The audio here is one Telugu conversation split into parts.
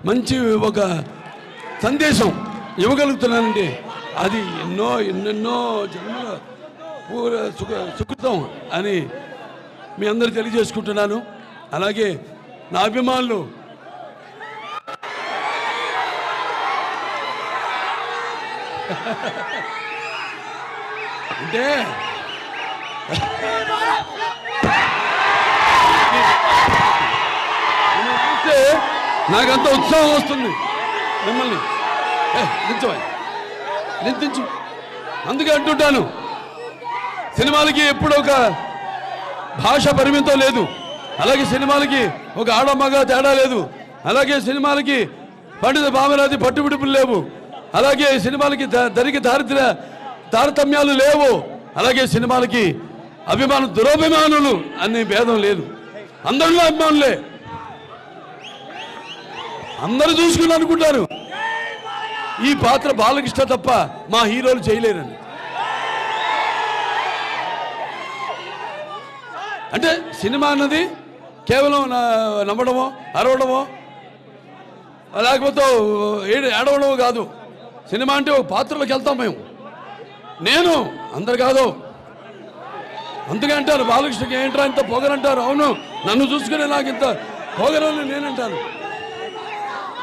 మంచి ఒక సందేశం ఇవ్వగలుగుతున్నానండి. అది ఎన్నెన్నో జన్మల సుకృతం అని మీ అందరూ తెలియజేసుకుంటున్నాను. అలాగే నా అభిమానులు అంటే చూస్తే నాకంత ఉత్సాహం వస్తుంది. మిమ్మల్ని నింతించు అందుకే అంటుంటాను, సినిమాలకి ఎప్పుడు ఒక భాష పరిమితం లేదు, అలాగే సినిమాలకి ఒక ఆడమగ తేడా లేదు, అలాగే సినిమాలకి పండిత భామరాజు పట్టుబిడుపులు లేవు, అలాగే సినిమాలకి దరికి తారతమ్యాలు లేవు, అలాగే సినిమాలకి దురభిమానులు అనే భేదం లేదు. అందరిలో అభిమానులే, అందరూ చూసుకుని అనుకుంటారు ఈ పాత్ర బాలకృష్ణ తప్ప మా హీరోలు చేయలేరని. అంటే సినిమా అన్నది కేవలం నమ్మడమో అరవడమో లేకపోతే ఏడవడమో కాదు. సినిమా అంటే ఒక పాత్రలోకి వెళ్తాం మేము. నేను అందరు కాదు, అందుకే అంటారు బాలకృష్ణకి ఏంట్రా ఇంత పొగరంటారు. అవును, నన్ను చూసుకునే నాకు ఇంత పొగరని నేనంటాను.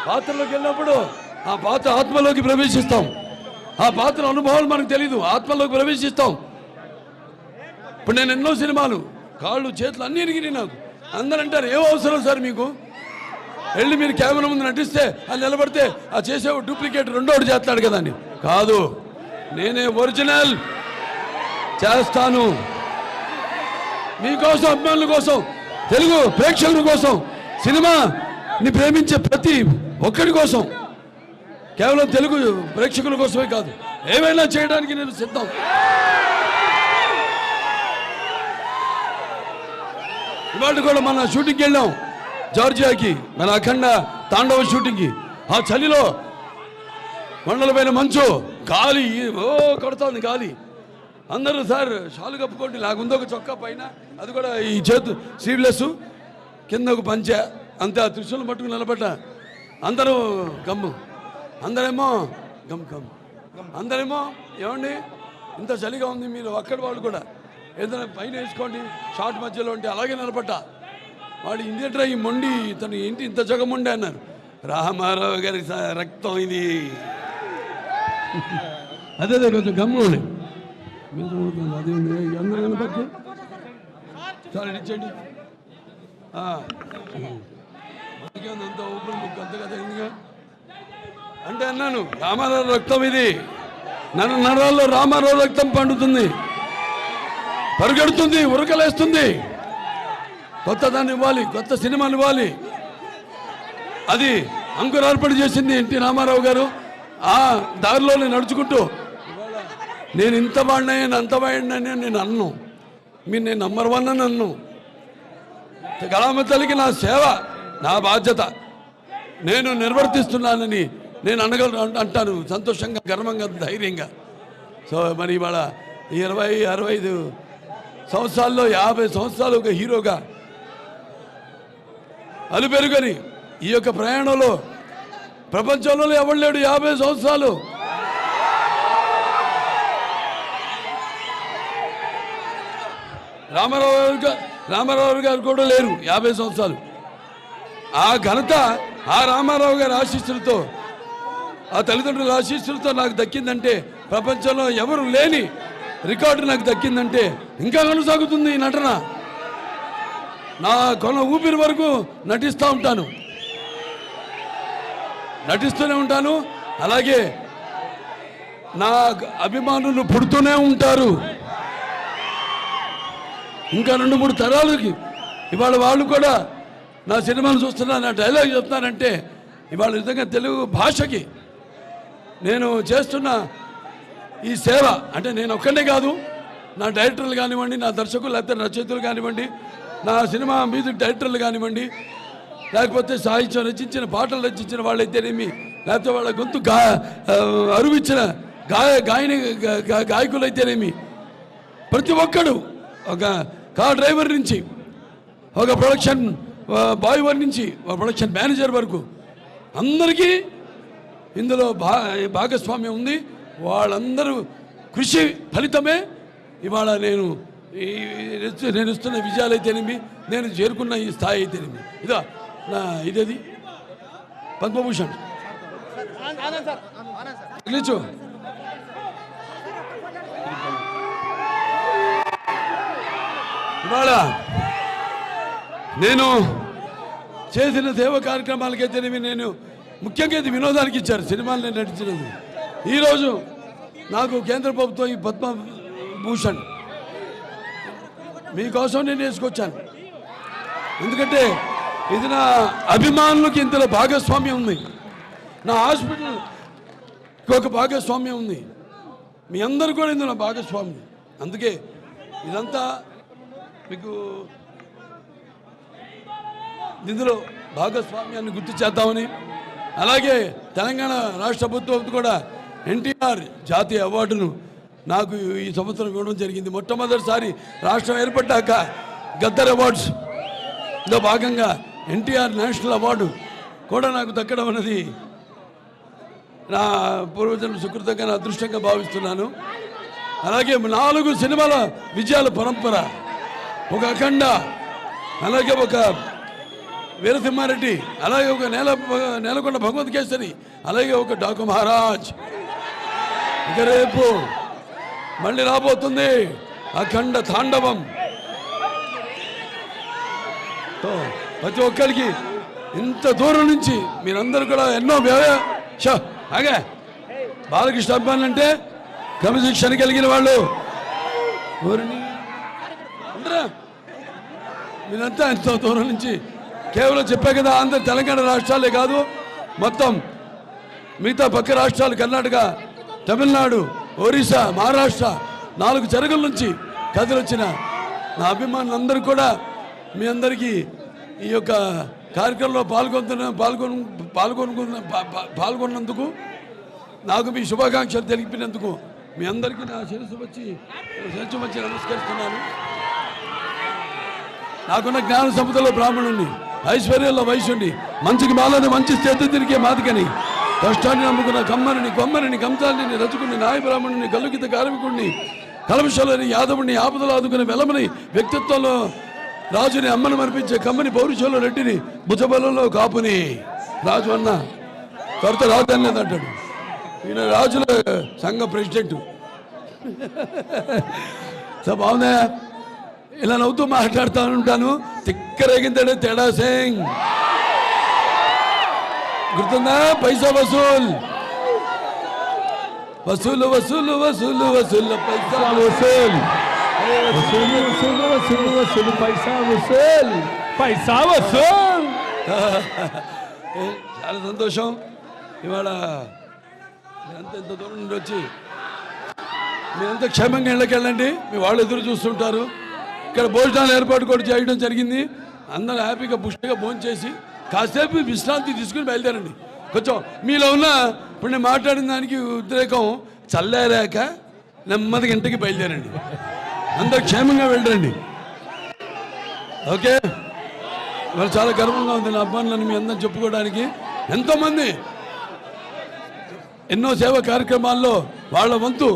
పాత్రలోకి వెళ్ళినప్పుడు ఆ పాత్ర ఆత్మలోకి ప్రవేశిస్తాం. ఆ పాత్ర అనుభవాలు మనకు తెలీదు, ఆత్మలోకి ప్రవేశిస్తాం. ఇప్పుడు నేను ఎన్నో సినిమాలు కాళ్ళు చేతులు అన్నీ ఇరిగినాయి నాకు. అందరూ అంటారు ఏం అవసరం సార్ మీకు, వెళ్ళి మీరు కెమెరా ముందు నటిస్తే అది నిలబడితే ఆ చేసే డూప్లికేట్ రెండోటి చేస్తాడు కదా అని. కాదు, నేనే ఒరిజినల్ చేస్తాను. మీకోసం, అభిమానుల కోసం, తెలుగు ప్రేక్షకుల కోసం, సినిమాని ప్రేమించే ప్రతి ఒక్కడి కోసం, కేవలం తెలుగు ప్రేక్షకుల కోసమే కాదు, ఏమైనా చేయడానికి నేను సిద్ధం. ఇవాళ కూడా మన షూటింగ్కి వెళ్ళాం జార్జియాకి, మన అఖండ తాండవ షూటింగ్కి. ఆ చలిలో కొండల పైన మంచు, గాలి కొడుతోంది గాలి. అందరూ సార్ షాలు కప్పుకోండి, నాకుందో ఒక చొక్కా పైన, అది కూడా ఈ చేతు స్లీవ్లెస్, కింద ఒక పంచె, అంతే. ఆ త్రిశూలం పట్టుకుని నిలబడ్డ అందరూ గమ్ము, అందరేమో గమ్ గమ్, అందరేమో ఏమండి ఇంత చలిగా ఉంది, మీరు అక్కడి వాళ్ళు కూడా ఏదైనా పైన వేసుకోండి షార్ట్ మధ్యలో ఉంటే. అలాగే నిలబడ్డా. వాడు ఇందేట్రా ఈ మొండి, ఇతను ఏంటి ఇంత జగముండే అన్నారు. రామారావు గారి రక్తం ఇది. అదే కొంచెం గమ్ము అది అందరూ కనపడి చాలా ఇచ్చండి. అంత ఊపిరి ముక్కు అంత కదా ఎందుగా అంటే అన్నాను, రామారావు రక్తం ఇది, నన్ను నరాల్లో రామారావు రక్తం పండుతుంది, పరుగెడుతుంది, ఉరకలేస్తుంది. కొత్త దాన్ని ఇవ్వాలి, కొత్త సినిమాని ఇవ్వాలి. అది అంకురార్పణ చేసింది ఎన్టీ రామారావు గారు. ఆ దారిలోనే నడుచుకుంటూ నేను ఇంత వాడినాయని అంత వాడినని నేను అన్ను, మీరు నేను నంబర్ 1 అని అన్ను. కళామ తల్లికి నా సేవ, నా బాధ్యత నేను నిర్వర్తిస్తున్నానని నేను అంటాను సంతోషంగా, గర్వంగా, ధైర్యంగా. సో మరి ఇవాళ 20-65 సంవత్సరాల్లో 50 సంవత్సరాలు ఒక హీరోగా అలుపెరుగని ఈ యొక్క ప్రయాణంలో ప్రపంచంలో ఎవరు లేడు 50 సంవత్సరాలు. రామారావు గారు కూడా లేరు 50 సంవత్సరాలు. ఆ ఘనత ఆ రామారావు గారి ఆశీస్సులతో, ఆ తల్లిదండ్రుల ఆశీస్సులతో నాకు దక్కిందంటే, ప్రపంచంలో ఎవరు లేని రికార్డు నాకు దక్కిందంటే ఇంకా కొనసాగుతుంది ఈ నటన. నా కొన ఊపిరి వరకు నటిస్తూనే ఉంటాను. అలాగే నా అభిమానులు పుడుతూనే ఉంటారు. ఇంకా 2-3 తరాలకి ఇవాళ వాళ్ళు కూడా నా సినిమాలు చూస్తున్నా, నా డైలాగ్ చెప్తున్నానంటే ఇవాళ నిజంగా తెలుగు భాషకి నేను చేస్తున్న ఈ సేవ అంటే నేను ఒక్కనే కాదు, నా డైరెక్టర్లు కానివ్వండి, నా దర్శకులు లేకపోతే రచయితలు కానివ్వండి, నా సినిమా మ్యూజిక్ డైరెక్టర్లు కానివ్వండి, లేకపోతే సాహిత్యం రచించిన పాటలు రచించిన వాళ్ళైతేనేమి, లేకపోతే వాళ్ళ గొంతు అరువిచ్చిన గాయకులు అయితేనేమి, ప్రతి ఒక్కడు, ఒక కార్ డ్రైవర్ నుంచి ఒక ప్రొడక్షన్ బాయ్ నుంచి ఒక ప్రొడక్షన్ మేనేజర్ వరకు అందరికీ ఇందులో భాగస్వామ్యం ఉంది. వాళ్ళందరూ కృషి ఫలితమే ఇవాళ నేను ఇస్తున్న విజయాలు అయితేనేమి, నేను చేరుకున్న ఈ స్థాయి అయితేనేమి. ఇదా నా ఇదేది పద్మభూషణ్ నిలిచు. ఇవాళ నేను చేసిన సేవ కార్యక్రమాలకైతేనేమి, నేను ముఖ్యంగా ఇది వినోదానికి ఇచ్చారు సినిమాలు నేను నటించినది. ఈరోజు నాకు కేంద్ర ప్రభుత్వం ఈ పద్మభూషణ్ మీకోసం నేను వేసుకొచ్చాను. ఎందుకంటే ఇది నా అభిమానులకి ఇంతలో భాగస్వామ్యం ఉంది, నా హాస్పిటల్కి ఒక భాగస్వామ్యం ఉంది, మీ అందరూ కూడా ఇందులో భాగస్వామ్యం. అందుకే ఇదంతా మీకు ఇందులో భాగస్వామ్యాన్ని గుర్తు చేద్దామని, అలాగే తెలంగాణ రాష్ట్ర ప్రభుత్వం కూడా ఎన్టీఆర్ జాతీయ అవార్డును నాకు ఈ సంవత్సరం ఇవ్వడం జరిగింది. మొట్టమొదటిసారి రాష్ట్రం ఏర్పడ్డాక గద్దర్ అవార్డ్స్లో భాగంగా ఎన్టీఆర్ నేషనల్ అవార్డు కూడా నాకు దక్కడం అన్నది నా పూర్వజన్మ సుకృతంగా నా అదృష్టంగా భావిస్తున్నాను. అలాగే 4 సినిమాల విజయాల పరంపర, ఒక అఖండ, అలాగే ఒక వీరసింహారెడ్డి, అలాగే ఒక నేలకొండ భగవత్ కేసరి, అలాగే ఒక డాకు మహారాజ్. ఇక రేపు మళ్ళీ రాబోతుంది అఖండ తాండవం. ప్రతి ఒక్కరికి ఇంత దూరం నుంచి మీరందరూ కూడా ఎన్నో అలాగే బాలకృష్ణ అభిమానులు అంటే క్రమశిక్షణ కలిగిన వాళ్ళు మీరంతా ఎంతో దూరం నుంచి కేవలం చెప్పే కదా, ఆంధ్ర తెలంగాణ రాష్ట్రాలే కాదు, మొత్తం మిగతా పక్క రాష్ట్రాలు కర్ణాటక, తమిళనాడు, ఒరిస్సా, మహారాష్ట్ర 4 చెరగుల నుంచి కథలొచ్చిన నా అభిమానులందరూ కూడా మీ అందరికీ ఈ యొక్క కార్యక్రమంలో పాల్గొన్నందుకు, నాకు మీ శుభాకాంక్షలు తెలిపినందుకు మీ అందరికీ నా శిరస్సు వచ్చి నమస్కరిస్తున్నాను. నాకున్న జ్ఞాన సంపదలో బ్రాహ్మణుణ్ణి, ఐశ్వర్యంలో వైశ్యుణ్ణి, మంచికి మాలని మంచి స్థితి తిరిగే మాదికని, కష్టాన్ని నమ్ముకున్న కొమ్మరిని కంసాలిని, రచుకుని, నాయ బ్రాహ్మణుని, గల్లుగిత కార్మికుడిని, కలమశలని, యాదవుని, ఆపదలు ఆదుకునే వెలమని, వ్యక్తిత్వంలో రాజుని, అమ్మను మరిపించే కమ్మని, పౌరుషంలో రెడ్డిని, భుజబలంలో కాపుని. రాజు అన్న త్వరత రాజు అనేదంటాడు, ఈయన రాజుల సంఘ ప్రెసిడెంట్. బాగుందా? ఇలా నవ్వుతూ మాట్లాడుతూ ఉంటాను. తిక్కరేగిందాడు తేడా సింగ్, గుర్తుందా? పైసా వసూల్ వసూలు వసూలు వసూలు వసూలు పైసా వసూల్ వసూలు పైసా వసూల్ పైసా వసూల్. చాలా సంతోషం. ఇవాళ మీరంతా ఎంత దూరం నుండి వచ్చి మీరంతా క్షేమంగా ఇళ్ళకి వెళ్ళండి. మీ వాళ్ళు ఎదురు చూస్తుంటారు. ఇక్కడ భోజనాలు ఏర్పాటు కూడా చేయడం జరిగింది. అందరూ హ్యాపీగా పుష్టిగా భోజనం చేసి కాసేపు విశ్రాంతి తీసుకుని బయలుదేరండి. కొంచెం మీలో ఉన్న ఇప్పుడు నేను మాట్లాడిన దానికి ఉద్రేకం చల్లారాక నెమ్మదిగా ఇంటికి బయలుదేరండి. అందరూ క్షేమంగా వెళ్ళండి. ఓకే, ఇవాళ చాలా గర్వంగా ఉంది నా అబ్బాయిలను మీ అందరం చెప్పుకోవడానికి. ఎంతోమంది ఎన్నో సేవా కార్యక్రమాల్లో వాళ్ళ వంతు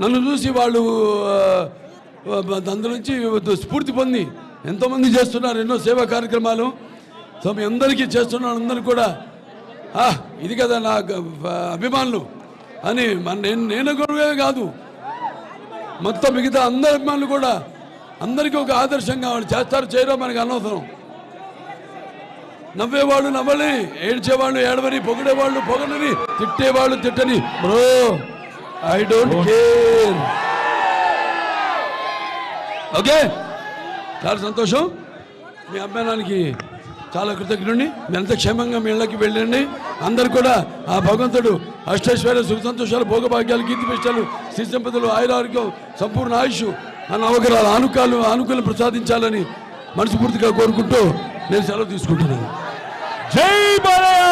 నన్ను చూసి వాళ్ళు అందు నుంచి స్ఫూర్తి పొంది ఎంతోమంది చేస్తున్నారు ఎన్నో సేవా కార్యక్రమాలు. సో మీ అందరికీ చేస్తున్నారు. అందరూ కూడా ఇది కదా నా అభిమానులు అని నేను కూడా కాదు, మొత్తం మిగతా అందరి అభిమానులు కూడా అందరికీ ఒక ఆదర్శంగా వాళ్ళు చేస్తారు చేయరో మనకు అనవసరం. నవ్వేవాళ్ళు నవ్వని, ఏడ్చేవాళ్ళు ఏడవని, పొగిడేవాళ్ళు పొగడని, తిట్టేవాళ్ళు తిట్టని. Bro I don't care. Okay, చాలా సంతోషం. మీ అభిమానానికి చాలా కృతజ్ఞుడిని. మీరంతా క్షేమంగా మీ ఇళ్ళకి వెళ్ళండి. అందరు కూడా ఆ భగవంతుడు అష్టైశ్వర్య సుఖ సంతోషాలు, భోగభాగ్యాలు, కీర్తి ప్రతిష్టలు, శ్రీ సంపదలు, ఆయురారోగ్యం, సంపూర్ణ ఆయుష్, నవగ్రహాల అనుకూలం ప్రసాదించాలని మనస్ఫూర్తిగా కోరుకుంటూ నేను సెలవు తీసుకుంటున్నాను. జై బాలయ్య!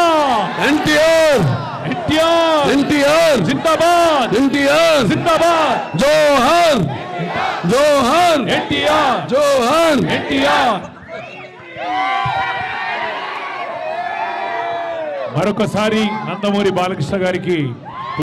ఎన్టీఆర్ ఎన్టీఆర్ ఎన్టీఆర్ జిందాబాద్! ఎన్టీఆర్ జిందాబాద్! జోహార్ జోహార్ ఎన్టీఆర్! జోహార్ ఎన్టీఆర్! మరొకసారి నందమూరి బాలకృష్ణ గారికి